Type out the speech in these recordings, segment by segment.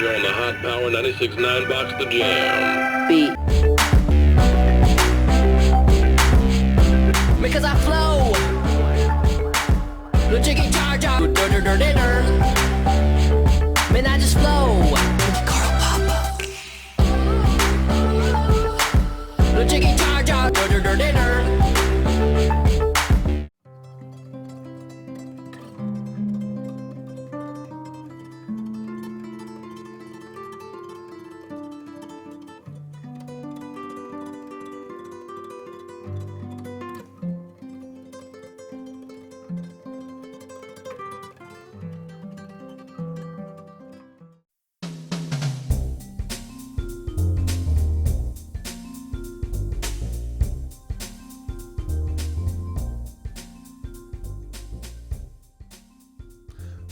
on the Hot Power 96.9 Box The Jam. Beat. Because I flow. The jiggy Jardur. Man, I just flow. Carl Papa. The jiggy Jardur.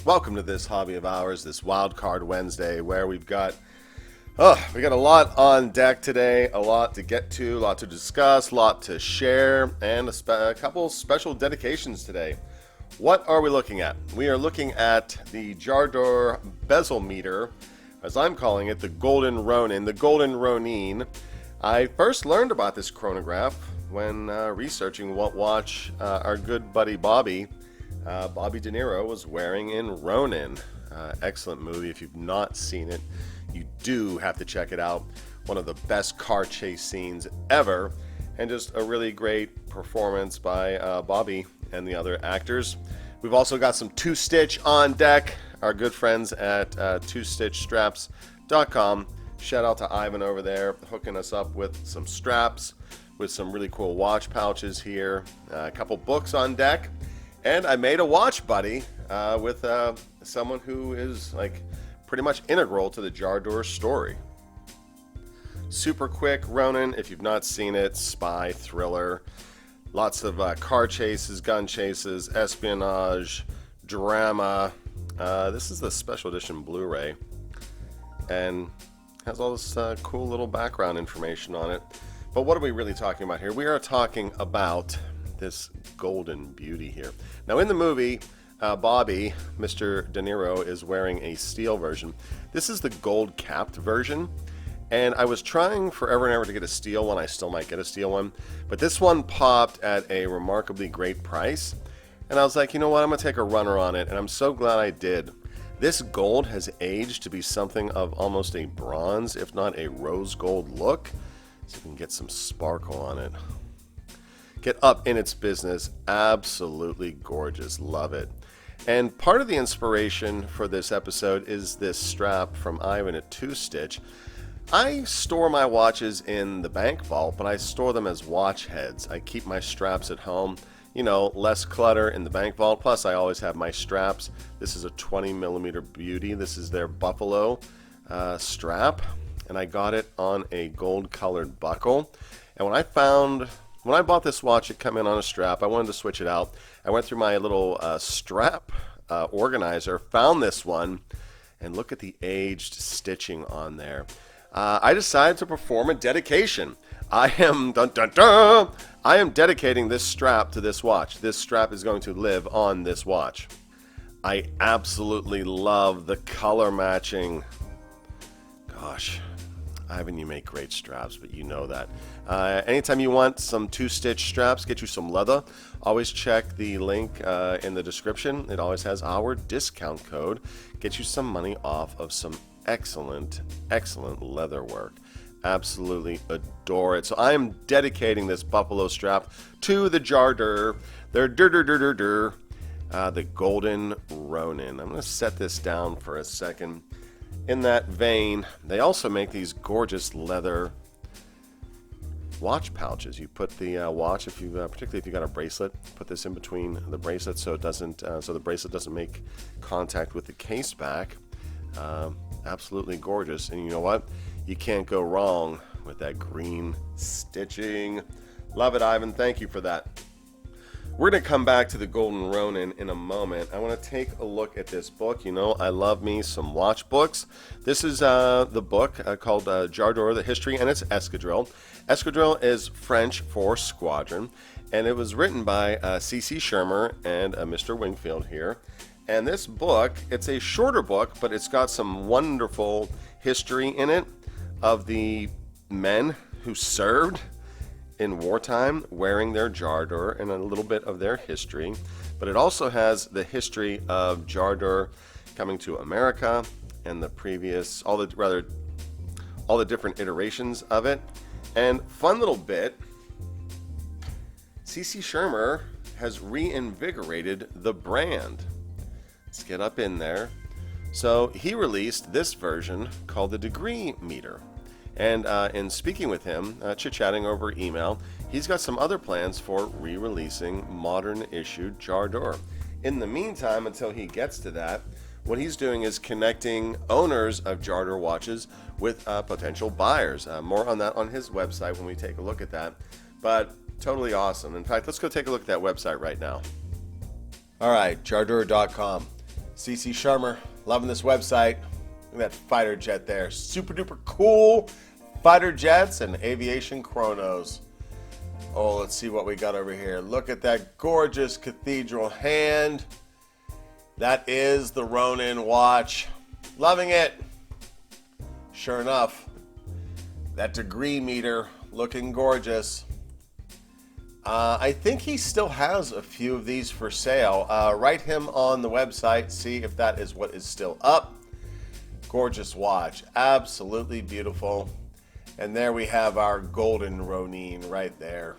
Welcome to this hobby of ours, this Wild Card Wednesday, where we got a lot on deck today, a lot to get to, a lot to discuss, a lot to share, and a couple special dedications today. What are we looking at? We are looking at the Jardur Bezelmeter, as I'm calling it, the Golden Ronin, the Golden Ronin. I first learned about this chronograph when researching what watch our good buddy Bobby DeNiro was wearing in Ronin. Excellent movie. If you've not seen it, you do have to check it out. One of the best car chase scenes ever, and just a really great performance by Bobby and the other actors. We've also got some two-stitch on deck. Our good friends at twostitchstraps.com. Shout out to Ivan over there, hooking us up with some straps, with some really cool watch pouches here. A couple books on deck. And I made a watch buddy with someone who is like pretty much integral to the Jardur story. Super quick Ronin, if you've not seen it, spy thriller. Lots of car chases, gun chases, espionage, drama. This is the special edition Blu-ray and has all this cool little background information on it. But what are we really talking about here? We are talking about this golden beauty here. Now in the movie, Bobby, Mr. DeNiro, is wearing a steel version. This is the gold capped version, and I was trying forever and ever to get a steel one. I still might get a steel one, but this one popped at a remarkably great price, and I was like, you know what, I'm gonna take a runner on it, and I'm so glad I did. This gold has aged to be something of almost a bronze, if not a rose gold look, so you can get some sparkle on it. Get up in its business. Absolutely gorgeous. Love it. And part of the inspiration for this episode is this strap from Ivan at Two Stitch. I store my watches in the bank vault, but I store them as watch heads. I keep my straps at home. You know, less clutter in the bank vault. Plus, I always have my straps. This is a 20mm beauty. This is their buffalo strap. And I got it on a gold-colored buckle. And when I bought this watch, it came in on a strap. I wanted to switch it out. I went through my little strap organizer, found this one, and look at the aged stitching on there. I decided to perform a dedication. I am dedicating this strap to this watch. This strap is going to live on this watch. I absolutely love the color matching. Gosh. Ivan, you make great straps, but you know that. Anytime you want some two-stitch straps, get you some leather. Always check the link in the description. It always has our discount code. Get you some money off of some excellent, excellent leather work. Absolutely adore it. So I am dedicating this buffalo strap to the Jardur. They're the Golden Ronin. I'm going to set this down for a second. In that vein, they also make these gorgeous leather watch pouches. You put the watch, particularly if you got a bracelet, put this in between the bracelet so the bracelet doesn't make contact with the case back. Absolutely gorgeous, and you know what? You can't go wrong with that green stitching. Love it, Ivan. Thank you for that. We're going to come back to the Golden Ronin in a moment. I want to take a look at this book. You know, I love me some watch books. This is the book called Jardur, the History, and it's Escadrille. Escadrille is French for squadron, and it was written by C.C. Shermer and Mr. Wingfield here. And this book, it's a shorter book, but it's got some wonderful history in it of the men who served in wartime wearing their Jardur, and a little bit of their history. But it also has the history of Jardur coming to America and the previous, all the different iterations of it. And fun little bit, CC Shermer has reinvigorated the brand. Let's get up in there. So he released this version called the Degree Meter. And in speaking with him, chit-chatting over email, he's got some other plans for re-releasing modern issued Jardur. In the meantime, until he gets to that, what he's doing is connecting owners of Jardur watches with potential buyers. More on that on his website when we take a look at that. But totally awesome. In fact, let's go take a look at that website right now. All right, Jardur.com. CC Shermer, loving this website. Look at that fighter jet there. Super duper cool fighter jets and aviation chronos. Oh, let's see what we got over here. Look at that gorgeous cathedral hand. That is the Ronin watch. Loving it. Sure enough, that degree meter looking gorgeous. I think he still has a few of these for sale. Write him on the website, see if that is what is still up. Gorgeous watch, absolutely beautiful. And there we have our golden Ronin right there.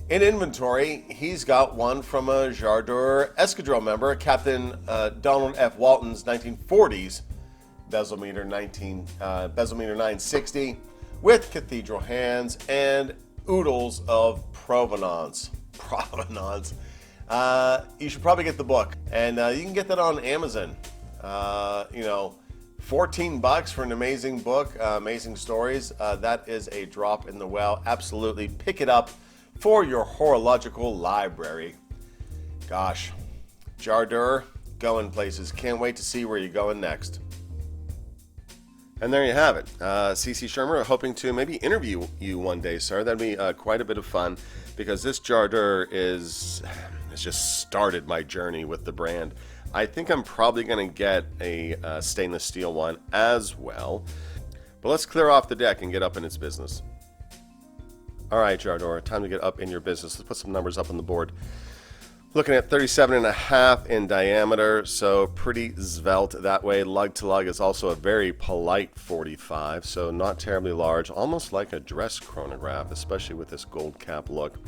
In inventory, he's got one from a Jardur Escadrille member, Captain Donald F. Walton's 1940s Bezelmeter 960 with cathedral hands and oodles of provenance. You should probably get the book, and you can get that on Amazon. $14 for an amazing book, amazing stories. That is a drop in the well. Absolutely pick it up for your horological library. Gosh, Jardur, going places. Can't wait to see where you're going next. And there you have it. CC Shermer, hoping to maybe interview you one day, sir. That'd be quite a bit of fun, because this Jardur has just started my journey with the brand. I think I'm probably going to get a stainless steel one as well. But let's clear off the deck and get up in its business. All right, Jardur, time to get up in your business. Let's put some numbers up on the board. Looking at 37.5 in diameter, so pretty svelte that way. Lug to lug is also a very polite 45, so not terribly large, almost like a dress chronograph, especially with this gold cap look.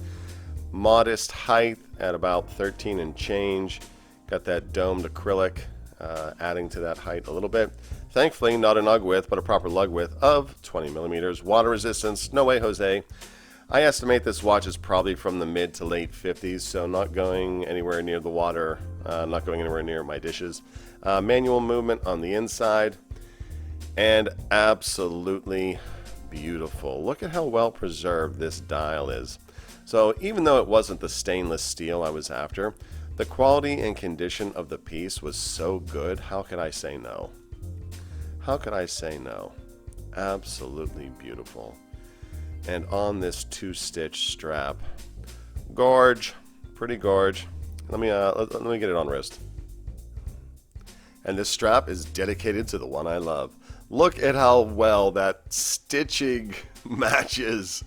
Modest height at about 13 and change. Got that domed acrylic adding to that height a little bit. Thankfully, not an UGG width, but a proper lug width of 20 millimeters. Water resistance, no way, Jose. I estimate this watch is probably from the mid to late 50s, so not going anywhere near the water, not going anywhere near my dishes. Manual movement on the inside, and absolutely beautiful. Look at how well preserved this dial is. So even though it wasn't the stainless steel I was after, the quality and condition of the piece was so good. How could I say no? How could I say no? Absolutely beautiful. And on this 2-stitch strap, gorge, pretty gorge. Let me get it on wrist. And this strap is dedicated to the one I love. Look at how well that stitching matches,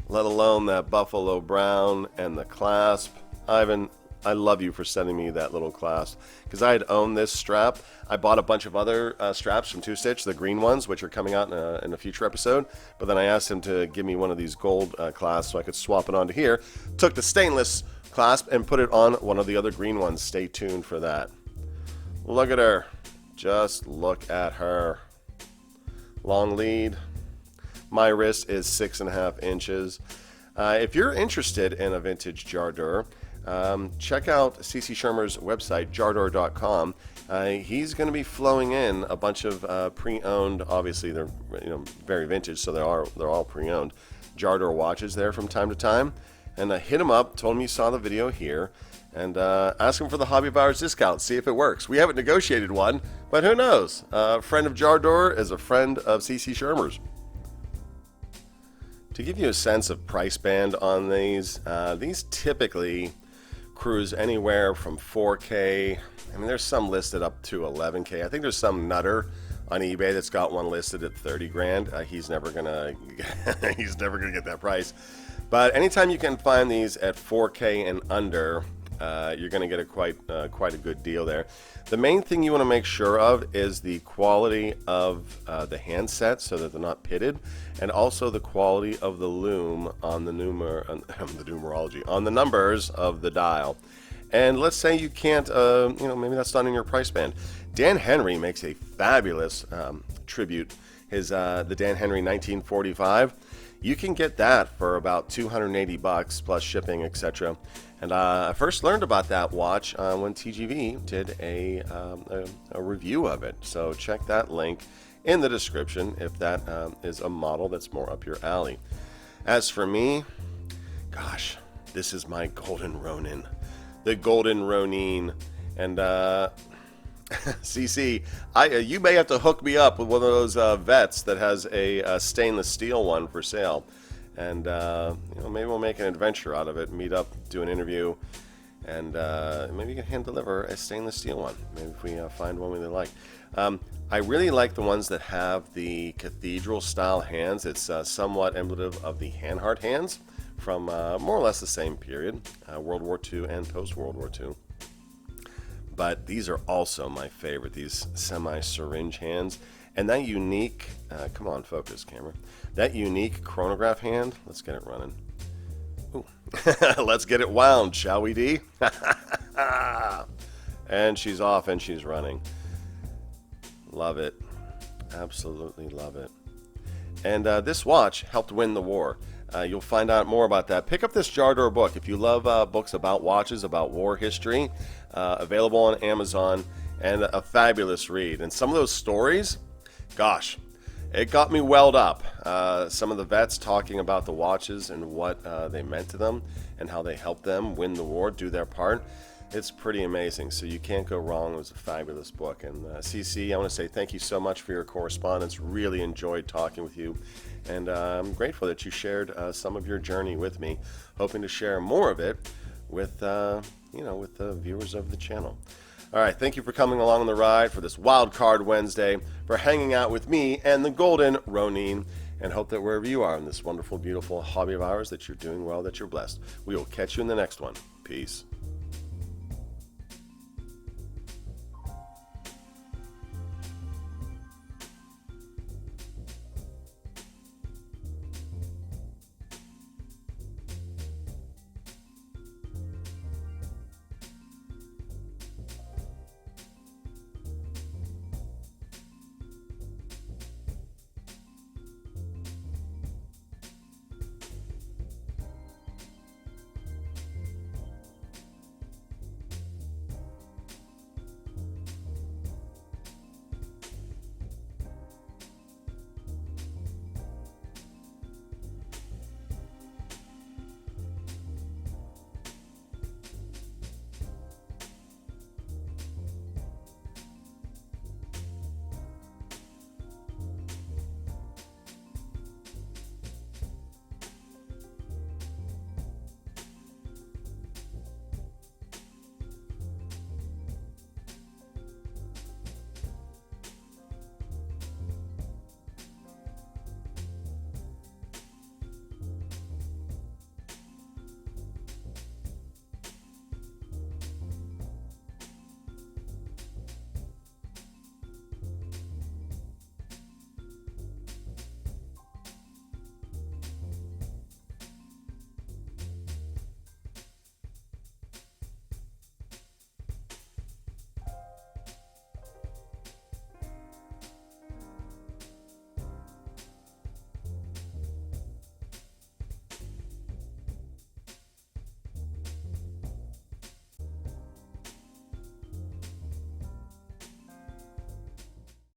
let alone that buffalo brown and the clasp. Ivan, I love you for sending me that little clasp, because I had owned this strap. I bought a bunch of other straps from 2-Stitch, the green ones, which are coming out in a future episode. But then I asked him to give me one of these gold clasps so I could swap it onto here. Took the stainless clasp and put it on one of the other green ones. Stay tuned for that. Look at her. Just look at her. Long lead. My wrist is 6.5 inches. If you're interested in a vintage Jardur, check out CC Shermer's website, Jardur.com. He's going to be flowing in a bunch of pre-owned. Obviously, they're very vintage, so they're all pre-owned Jardur watches there from time to time. And hit him up, told him you saw the video here, and ask him for the Hobby of Hours discount. See if it works. We haven't negotiated one, but who knows? A friend of Jardur is a friend of CC Shermer's. To give you a sense of price band on these typically cruise anywhere from 4K. I mean, there's some listed up to 11K. I think there's some nutter on eBay that's got one listed at 30 grand. He's never gonna get that price. But anytime you can find these at 4K and under, you're going to get quite a good deal there. The main thing you want to make sure of is the quality of the handset, so that they're not pitted, and also the quality of the loom on the numerology, on the numbers of the dial. And let's say you can't, maybe that's not in your price band. Dan Henry makes a fabulous tribute. The Dan Henry 1945. You can get that for about $280 plus shipping, etc. And I first learned about that watch when TGV did a review of it. So check that link in the description if that is a model that's more up your alley. As for me, gosh, this is my golden Ronin, the golden Ronin, and CC, you may have to hook me up with one of those vets that has a stainless steel one for sale, and maybe we'll make an adventure out of it. Meet up, do an interview, and maybe you can hand deliver a stainless steel one. Maybe if we find one we really like. I really like the ones that have the cathedral style hands. It's somewhat emulative of the Hanhart hands from more or less the same period, World War II and post World War II. But these are also my favorite, these semi-syringe hands. And that unique, come on, focus, camera. That unique chronograph hand, let's get it running. Ooh. Let's get it wound, shall we, D? And she's off and she's running. Love it. Absolutely love it. And this watch helped win the war. You'll find out more about that. Pick up this Jardur book. If you love books about watches, about war history, available on Amazon, and a fabulous read. And some of those stories, gosh, it got me welled up. Some of the vets talking about the watches and what they meant to them and how they helped them win the war, do their part. It's pretty amazing, so you can't go wrong. It was a fabulous book. And CC, I want to say thank you so much for your correspondence. Really enjoyed talking with you, and I'm grateful that you shared some of your journey with me. Hoping to share more of it with the viewers of the channel. All right, thank you for coming along on the ride for this Wild Card Wednesday, for hanging out with me and the golden Ronin, and hope that wherever you are in this wonderful, beautiful hobby of ours, that you're doing well, that you're blessed. We will catch you in the next one. Peace.